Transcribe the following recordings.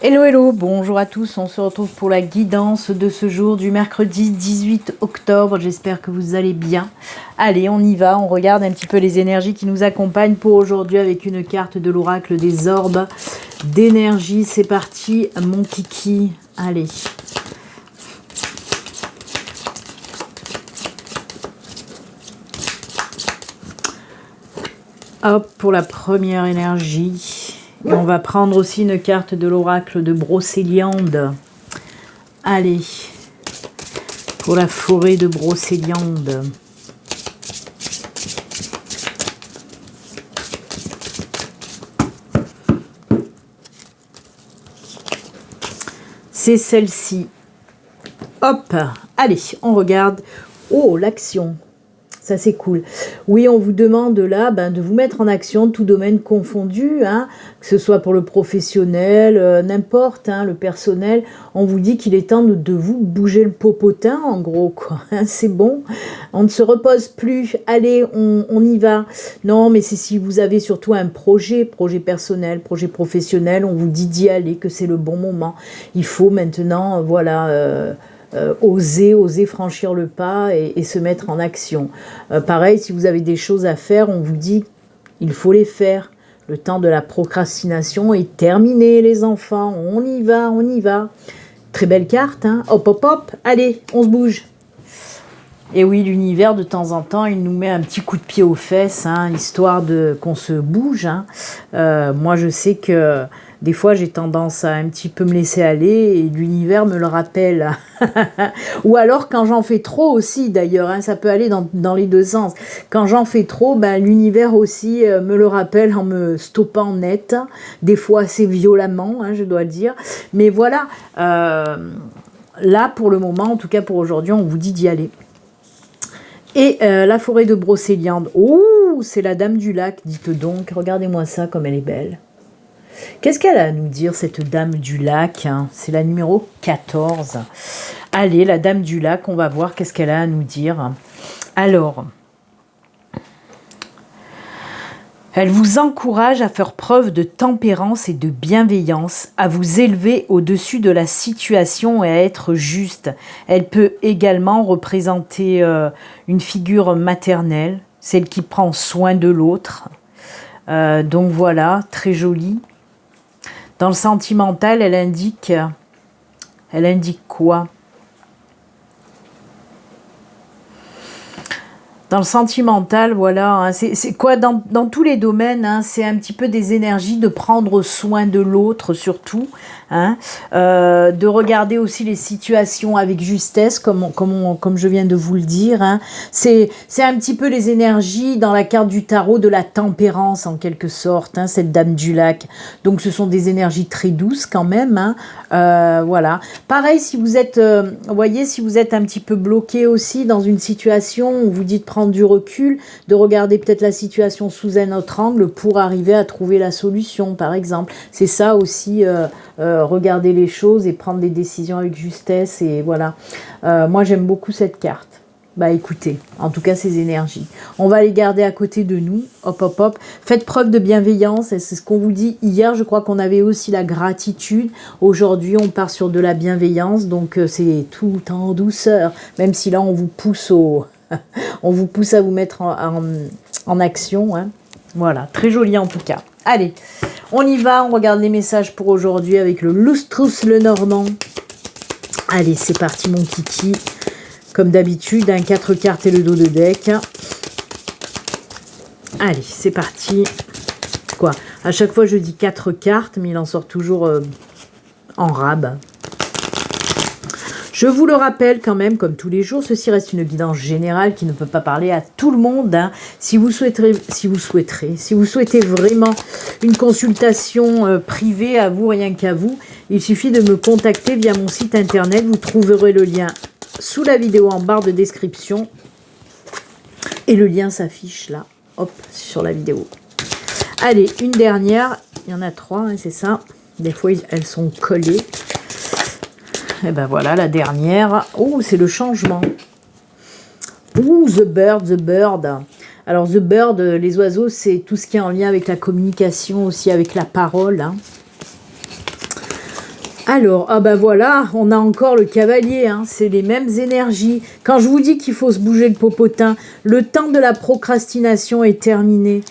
Hello, hello, bonjour à tous, on se retrouve pour la guidance de ce jour du mercredi 18 octobre, j'espère que vous allez bien. Allez, on y va, on regarde un petit peu les énergies qui nous accompagnent pour aujourd'hui avec une carte de l'oracle des orbes d'énergie. C'est parti, mon kiki, allez. Hop, pour la première énergie. Et on va prendre aussi une carte de l'oracle de Brocéliande. Allez, pour la forêt de Brocéliande. C'est celle-ci. Hop, allez, on regarde. Oh, l'action. Ça, c'est cool. Oui, on vous demande là de vous mettre en action, tout domaine confondu, hein, que ce soit pour le professionnel, n'importe, hein, le personnel. On vous dit qu'il est temps de vous bouger le popotin, en gros, quoi. Hein, c'est bon. On ne se repose plus. Allez, on y va. Non, mais c'est si vous avez surtout un projet personnel, projet professionnel, on vous dit d'y aller, que c'est le bon moment. Il faut maintenant, voilà... oser franchir le pas et se mettre en action. Pareil, si vous avez des choses à faire, on vous dit il faut les faire. Le temps de la procrastination est terminé, les enfants. On y va, on y va. Très belle carte, hein. Hop, hop, hop. Allez, on se bouge. Et oui, l'univers, de temps en temps, il nous met un petit coup de pied aux fesses, hein, histoire qu'on se bouge. Hein. Moi, je sais que des fois, j'ai tendance à un petit peu me laisser aller et l'univers me le rappelle. Ou alors, quand j'en fais trop aussi, d'ailleurs, hein, ça peut aller dans les deux sens. Quand j'en fais trop, l'univers aussi me le rappelle en me stoppant net, des fois assez violemment, hein, je dois le dire. Mais voilà, là, pour le moment, en tout cas pour aujourd'hui, on vous dit d'y aller. Et la forêt de Brocéliande. Oh, c'est la dame du lac, dites donc. Regardez-moi ça, comme elle est belle. Qu'est-ce qu'elle a à nous dire, cette dame du lac, hein? C'est la numéro 14. Allez, la dame du lac, on va voir qu'est-ce qu'elle a à nous dire. Alors, elle vous encourage à faire preuve de tempérance et de bienveillance, à vous élever au-dessus de la situation et à être juste. Elle peut également représenter une figure maternelle, celle qui prend soin de l'autre. Donc voilà, très jolie. Dans le sentimental, elle indique quoi? Dans le sentimental, voilà, hein, c'est quoi dans tous les domaines, hein, c'est un petit peu des énergies de prendre soin de l'autre surtout, hein, de regarder aussi les situations avec justesse, comme je viens de vous le dire. Hein. C'est un petit peu les énergies dans la carte du tarot de la tempérance en quelque sorte, hein, cette dame du lac. Donc ce sont des énergies très douces quand même. Hein, voilà. Pareil, si vous êtes, voyez, si vous êtes un petit peu bloqué aussi dans une situation, on vous dit de prendre du recul, de regarder peut-être la situation sous un autre angle pour arriver à trouver la solution, par exemple. C'est ça aussi, regarder les choses et prendre des décisions avec justesse. Et voilà. Moi, j'aime beaucoup cette carte. Bah écoutez, en tout cas ces énergies. On va les garder à côté de nous. Hop, hop, hop. Faites preuve de bienveillance. C'est ce qu'on vous dit hier. Je crois qu'on avait aussi la gratitude. Aujourd'hui, on part sur de la bienveillance. Donc c'est tout en douceur. Même si là, on vous pousse on vous pousse à vous mettre en action. Hein. Voilà, très joli en tout cas. Allez, on y va. On regarde les messages pour aujourd'hui avec le Lustrous le Normand. Allez, c'est parti mon kiki. Comme d'habitude, 4 cartes et le dos de deck. Allez, c'est parti. Quoi? À chaque fois, je dis 4 cartes, mais il en sort toujours en rab. Je vous le rappelle quand même, comme tous les jours, ceci reste une guidance générale qui ne peut pas parler à tout le monde. Hein. Si vous souhaitez vraiment une consultation privée à vous, rien qu'à vous, il suffit de me contacter via mon site internet. Vous trouverez le lien sous la vidéo en barre de description. Et le lien s'affiche là, hop, sur la vidéo. Allez, une dernière. Il y en a 3, hein, c'est ça. Des fois, elles sont collées. Et ben voilà, la dernière. Oh, c'est le changement. Oh, the bird. Alors, the bird, les oiseaux, c'est tout ce qui est en lien avec la communication, aussi avec la parole. Hein. Alors, ah bah voilà, on a encore le cavalier, hein, c'est les mêmes énergies. Quand je vous dis qu'il faut se bouger le popotin, le temps de la procrastination est terminé.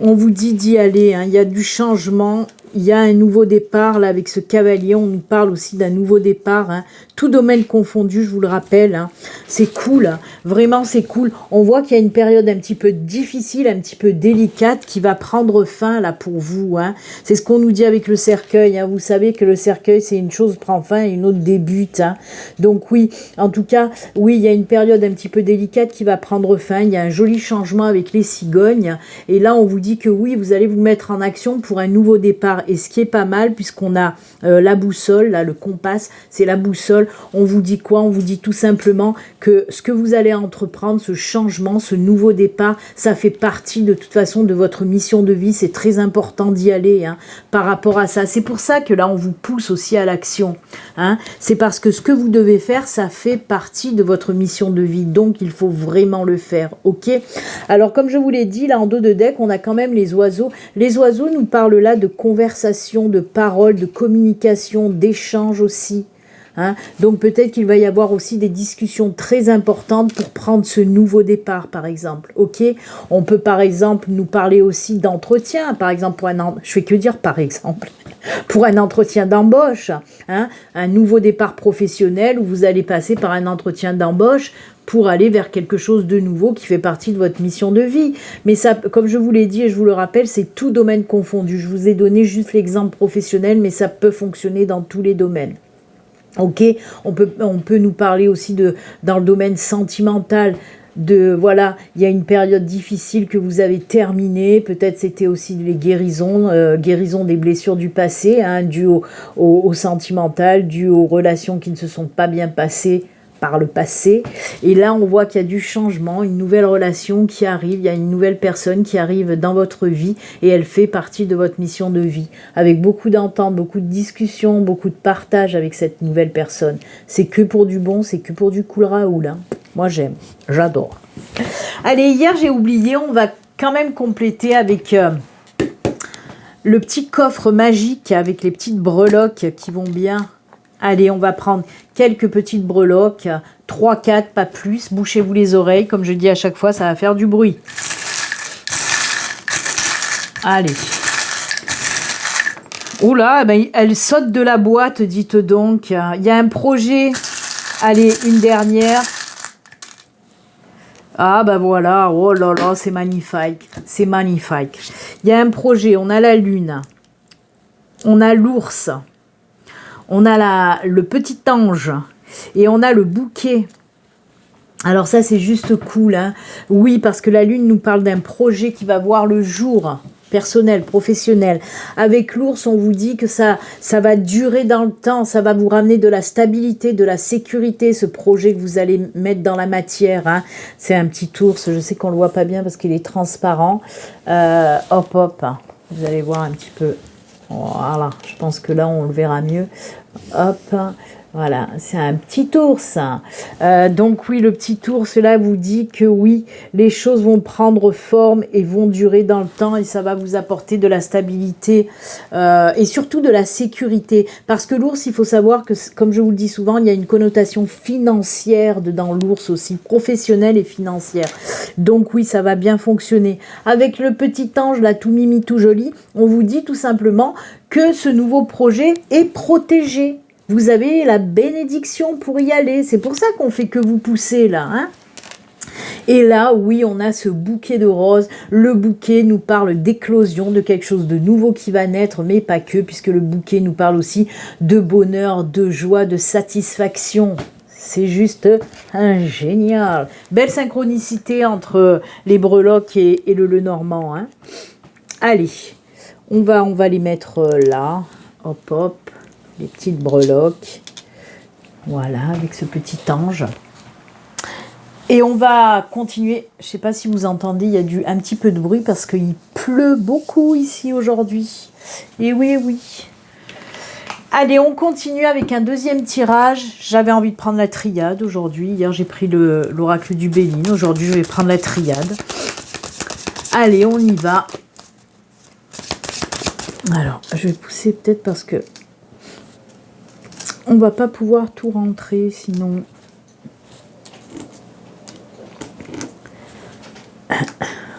On vous dit d'y aller, hein, il y a du changement, il y a un nouveau départ, là, avec ce cavalier, on nous parle aussi d'un nouveau départ, hein, tout domaine confondu, je vous le rappelle, hein, c'est cool, hein, vraiment c'est cool. On voit qu'il y a une période un petit peu difficile, un petit peu délicate, qui va prendre fin, là, pour vous, hein. C'est ce qu'on nous dit avec le cercueil, hein. Vous savez que le cercueil, c'est une chose prend fin et une autre débute, hein. Donc oui, en tout cas, oui, il y a une période un petit peu délicate qui va prendre fin, il y a un joli changement avec les cigognes, et là, on vous dit que oui, vous allez vous mettre en action pour un nouveau départ. Et ce qui est pas mal, puisqu'on a la boussole, là, le compas, c'est la boussole. On vous dit quoi? On vous dit tout simplement que ce que vous allez entreprendre, ce changement, ce nouveau départ, ça fait partie de toute façon de votre mission de vie. C'est très important d'y aller, hein, par rapport à ça. C'est pour ça que là, on vous pousse aussi à l'action, hein. C'est parce que ce que vous devez faire, ça fait partie de votre mission de vie. Donc, il faut vraiment le faire, ok? Alors, comme je vous l'ai dit, là, en dos de deck, on a quand même les oiseaux. Les oiseaux nous parlent là de conversation, de paroles, de communication, d'échange aussi. Hein. Donc peut-être qu'il va y avoir aussi des discussions très importantes pour prendre ce nouveau départ, par exemple. Ok, on peut par exemple nous parler aussi d'entretien, par exemple pour je fais que dire par exemple, pour un entretien d'embauche, hein, un nouveau départ professionnel où vous allez passer par un entretien d'embauche pour aller vers quelque chose de nouveau qui fait partie de votre mission de vie. Mais ça, comme je vous l'ai dit et je vous le rappelle, c'est tout domaine confondu. Je vous ai donné juste l'exemple professionnel, mais ça peut fonctionner dans tous les domaines. Ok, on peut nous parler aussi dans le domaine sentimental, voilà, il y a une période difficile que vous avez terminée, peut-être c'était aussi les guérisons, guérison des blessures du passé, hein, dû au sentimental, dû aux relations qui ne se sont pas bien passées par le passé. Et là, on voit qu'il y a du changement, une nouvelle relation qui arrive, il y a une nouvelle personne qui arrive dans votre vie et elle fait partie de votre mission de vie, avec beaucoup d'entente, beaucoup de discussions, beaucoup de partage avec cette nouvelle personne. C'est que pour du bon, c'est que pour du cool Raoul, hein. Moi, j'aime, j'adore. Allez, hier, j'ai oublié, on va quand même compléter avec le petit coffre magique avec les petites breloques qui vont bien. Allez, on va prendre quelques petites breloques, 3, 4, pas plus. Bouchez-vous les oreilles, comme je dis à chaque fois, ça va faire du bruit. Allez. Oula, ben, elle saute de la boîte, dites donc. Il y a un projet. Allez, une dernière. Ah ben voilà, oh là là, c'est magnifique. C'est magnifique. Il y a un projet, on a la lune. On a l'ours. On a le petit ange et on a le bouquet. Alors ça, c'est juste cool, hein. Oui, parce que la lune nous parle d'un projet qui va voir le jour, personnel, professionnel. Avec l'ours, on vous dit que ça va durer dans le temps, ça va vous ramener de la stabilité, de la sécurité, ce projet que vous allez mettre dans la matière, hein. C'est un petit ours, je sais qu'on le voit pas bien parce qu'il est transparent. Hop, hop, vous allez voir un petit peu. Voilà, je pense que là, on le verra mieux. Hop, voilà, c'est un petit ours. Donc oui, le petit ours là vous dit que oui, les choses vont prendre forme et vont durer dans le temps et ça va vous apporter de la stabilité et surtout de la sécurité. Parce que l'ours, il faut savoir que, comme je vous le dis souvent, il y a une connotation financière dans l'ours aussi, professionnelle et financière. Donc oui, ça va bien fonctionner. Avec le petit ange là, tout mimi, tout joli, on vous dit tout simplement que ce nouveau projet est protégé. Vous avez la bénédiction pour y aller. C'est pour ça qu'on fait que vous pousser là, hein. Et là, oui, on a ce bouquet de roses. Le bouquet nous parle d'éclosion, de quelque chose de nouveau qui va naître, mais pas que, puisque le bouquet nous parle aussi de bonheur, de joie, de satisfaction. C'est juste génial. Belle synchronicité entre les breloques et le Lenormand, hein. Allez, on va les mettre là. Hop, hop. Les petites breloques, voilà, avec ce petit ange. Et on va continuer, je ne sais pas si vous entendez, il y a un petit peu de bruit parce qu'il pleut beaucoup ici aujourd'hui. Et oui, oui. Allez, on continue avec un deuxième tirage. J'avais envie de prendre la triade aujourd'hui. Hier, j'ai pris l'oracle du Béline. Aujourd'hui, je vais prendre la triade. Allez, on y va. Alors, je vais pousser peut-être parce que On va pas pouvoir tout rentrer, sinon.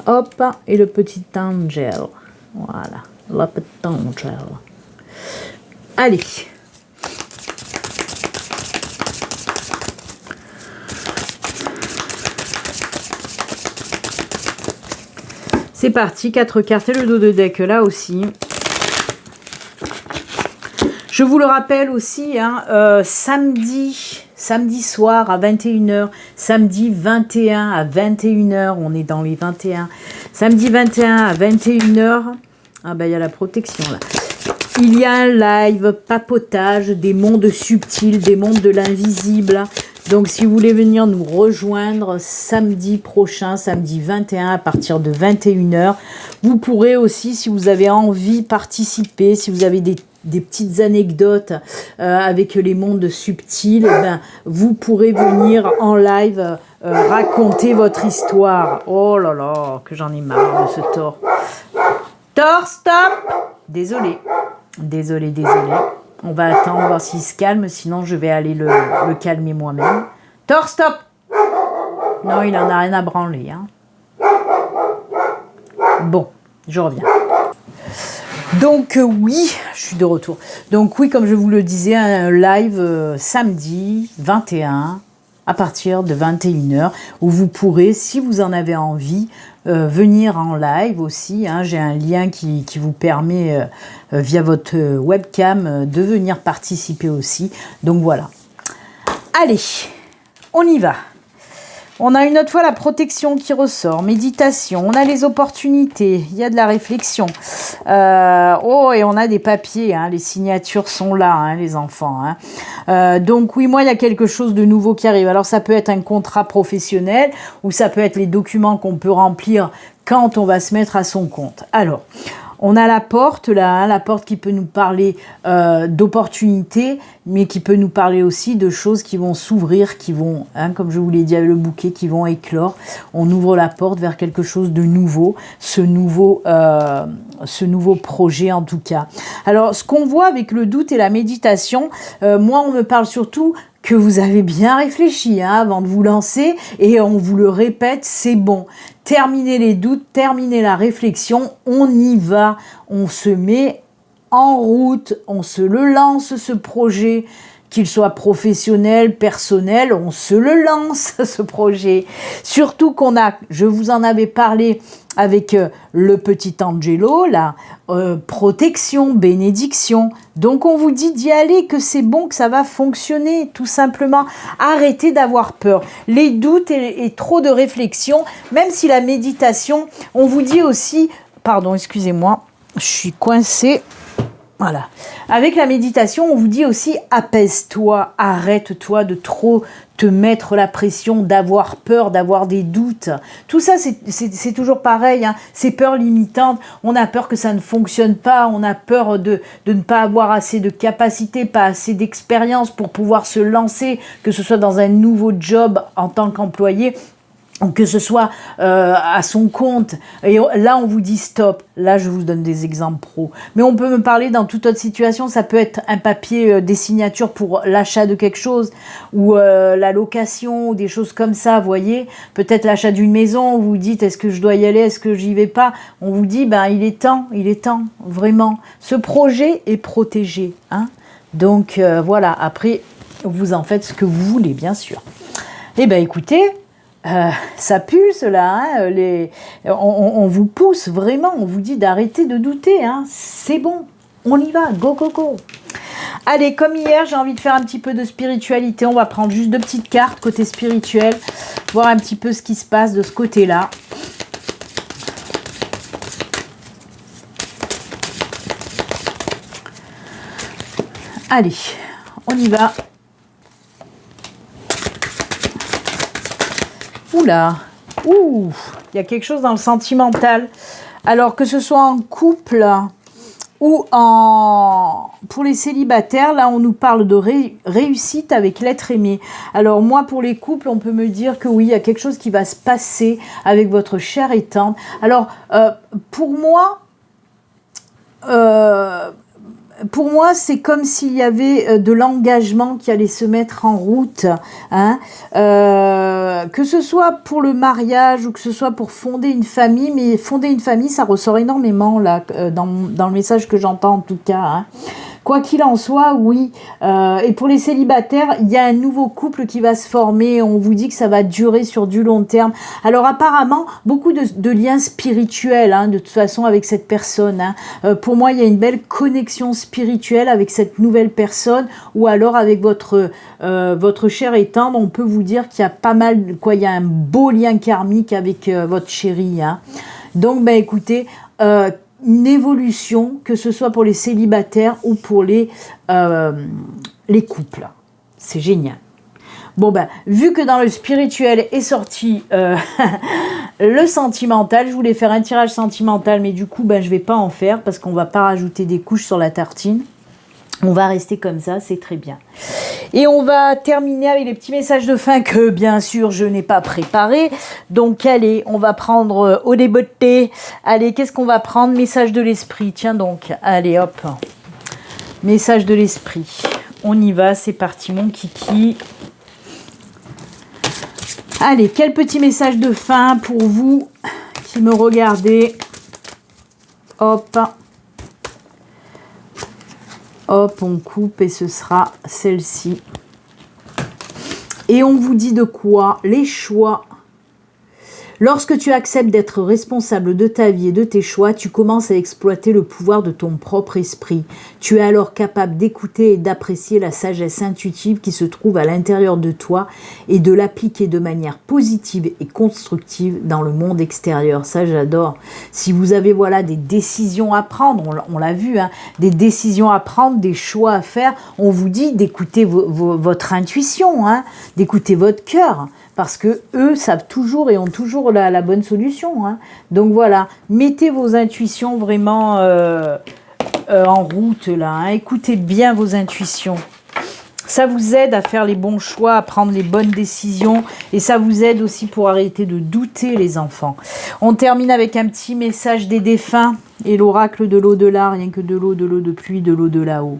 Hop, et le petit angel. Voilà, le petit angel. Allez. C'est parti, 4 cartes et le dos de deck là aussi. Je vous le rappelle aussi, hein, samedi soir à 21h, samedi 21 à 21h, on est dans les 21, samedi 21 à 21h, ah ben il y a la protection là. Il y a un live papotage des mondes subtils, des mondes de l'invisible. Donc si vous voulez venir nous rejoindre samedi prochain, samedi 21 à partir de 21h, vous pourrez aussi, si vous avez envie, participer, si vous avez des petites anecdotes avec les mondes subtils, ben, vous pourrez venir en live raconter votre histoire. Oh là là, que j'en ai marre de ce Thor. Thor, stop! Désolé. Désolé. On va attendre, voir s'il se calme, sinon je vais aller le calmer moi-même. Thor, stop! Non, il en a rien à branler. Hein. Bon, je reviens. Donc oui, je suis de retour. Donc oui, comme je vous le disais, un live samedi 21 à partir de 21h où vous pourrez, si vous en avez envie, venir en live aussi. Hein. J'ai un lien qui vous permet via votre webcam de venir participer aussi. Donc voilà. Allez, on y va. On a une autre fois la protection qui ressort, méditation, on a les opportunités, il y a de la réflexion. Oh, et on a des papiers, hein, les signatures sont là, hein, les enfants. Hein. Donc oui, moi, il y a quelque chose de nouveau qui arrive. Alors, ça peut être un contrat professionnel ou ça peut être les documents qu'on peut remplir quand on va se mettre à son compte. Alors, on a la porte là, hein, la porte qui peut nous parler d'opportunités, mais qui peut nous parler aussi de choses qui vont s'ouvrir, qui vont, hein, comme je vous l'ai dit avec le bouquet, qui vont éclore. On ouvre la porte vers quelque chose de nouveau, ce nouveau projet en tout cas. Alors, ce qu'on voit avec le doute et la méditation, moi on me parle surtout que vous avez bien réfléchi hein, avant de vous lancer et on vous le répète, c'est bon. Terminez les doutes, terminez la réflexion, on y va, on se met en route, on se le lance ce projet, qu'il soit professionnel, personnel, on se le lance ce projet. Surtout qu'on a, je vous en avais parlé avec le petit Angelo, la protection, bénédiction. Donc on vous dit d'y aller, que c'est bon, que ça va fonctionner, tout simplement. Arrêtez d'avoir peur. Les doutes et trop de réflexion, même si la méditation, on vous dit aussi, pardon, excusez-moi, je suis coincée. Voilà. Avec la méditation, on vous dit aussi apaise-toi, arrête-toi de trop te mettre la pression, d'avoir peur, d'avoir des doutes. Tout ça, c'est toujours pareil. Hein. Ces peurs limitantes, on a peur que ça ne fonctionne pas, on a peur de ne pas avoir assez de capacité, pas assez d'expérience pour pouvoir se lancer, que ce soit dans un nouveau job en tant qu'employé, que ce soit à son compte. Et là, on vous dit stop. Là, je vous donne des exemples pro. Mais on peut me parler dans toute autre situation. Ça peut être un papier, des signatures pour l'achat de quelque chose ou la location ou des choses comme ça, vous voyez. Peut-être l'achat d'une maison. Vous dites, est-ce que je dois y aller? Est-ce que j'y vais pas? On vous dit, ben, il est temps, vraiment. Ce projet est protégé. Hein. Donc, voilà. Après, vous en faites ce que vous voulez, bien sûr. Eh ben, écoutez... ça pulse là, hein, on vous pousse vraiment, on vous dit d'arrêter de douter, hein, c'est bon, on y va, go, go, go. Allez, comme hier, j'ai envie de faire un petit peu de spiritualité, on va prendre juste 2 petites cartes côté spirituel, voir un petit peu ce qui se passe de ce côté-là. Allez, on y va. Oula, ouh, il y a quelque chose dans le sentimental. Alors que ce soit en couple ou pour les célibataires, là on nous parle de réussite avec l'être aimé. Alors moi pour les couples, on peut me dire que oui, il y a quelque chose qui va se passer avec votre chère et tendre. Alors pour moi, pour moi, c'est comme s'il y avait de l'engagement qui allait se mettre en route, hein, que ce soit pour le mariage ou que ce soit pour fonder une famille, mais fonder une famille, ça ressort énormément là, dans le message que j'entends en tout cas, hein. Quoi qu'il en soit, oui. Et pour les célibataires, il y a un nouveau couple qui va se former. On vous dit que ça va durer sur du long terme. Alors apparemment, beaucoup de liens spirituels, hein, de toute façon, avec cette personne, hein. Pour moi, il y a une belle connexion spirituelle avec cette nouvelle personne, ou alors avec votre chère et tendre. On peut vous dire qu'il y a pas mal, quoi, il y a un beau lien karmique avec votre chérie, hein. Donc, ben écoutez, une évolution, que ce soit pour les célibataires ou pour les couples. C'est génial. Bon ben, vu que dans le spirituel est sorti le sentimental, je voulais faire un tirage sentimental, mais du coup, ben, je vais pas en faire parce qu'on va pas rajouter des couches sur la tartine. On va rester comme ça, c'est très bien. Et on va terminer avec les petits messages de fin que, bien sûr, je n'ai pas préparés. Donc, allez, on va prendre au débeauté. Allez, qu'est-ce qu'on va prendre? Message de l'esprit. Tiens donc, allez, hop. Message de l'esprit. On y va, c'est parti, mon kiki. Allez, quel petit message de fin pour vous qui me regardez. Hop. Hop, on coupe et ce sera celle-ci. Et on vous dit de quoi? Les choix. Lorsque tu acceptes d'être responsable de ta vie et de tes choix, tu commences à exploiter le pouvoir de ton propre esprit. Tu es alors capable d'écouter et d'apprécier la sagesse intuitive qui se trouve à l'intérieur de toi et de l'appliquer de manière positive et constructive dans le monde extérieur. Ça, j'adore. Si vous avez voilà des décisions à prendre, on l'a vu, hein, des décisions à prendre, des choix à faire, on vous dit d'écouter votre intuition, hein, d'écouter votre cœur. Parce que eux savent toujours et ont toujours la bonne solution, hein. Donc voilà, mettez vos intuitions vraiment en route là, hein. Écoutez bien vos intuitions. Ça vous aide à faire les bons choix, à prendre les bonnes décisions. Et ça vous aide aussi pour arrêter de douter, les enfants. On termine avec un petit message des défunts et l'oracle de l'au-delà. Rien que de l'eau de pluie, de l'eau de là-haut.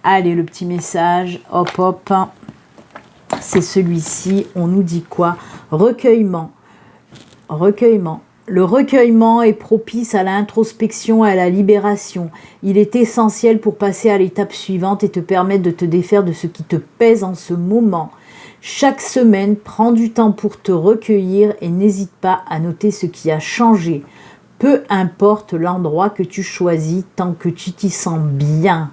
Allez, le petit message. Hop, hop. C'est celui-ci. On nous dit quoi? Recueillement. Recueillement. Le recueillement est propice à l'introspection et à la libération. Il est essentiel pour passer à l'étape suivante et te permettre de te défaire de ce qui te pèse en ce moment. Chaque semaine, prends du temps pour te recueillir et n'hésite pas à noter ce qui a changé. Peu importe l'endroit que tu choisis, tant que tu t'y sens bien.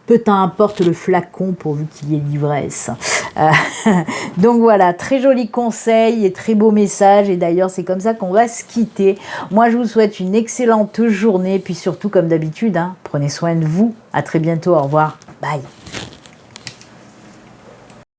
Peu t'importe le flacon pourvu qu'il y ait l'ivresse. Donc voilà, très joli conseil et très beau message. Et d'ailleurs, c'est comme ça qu'on va se quitter. Moi, je vous souhaite une excellente journée. Puis surtout, comme d'habitude, hein, prenez soin de vous. À très bientôt. Au revoir. Bye.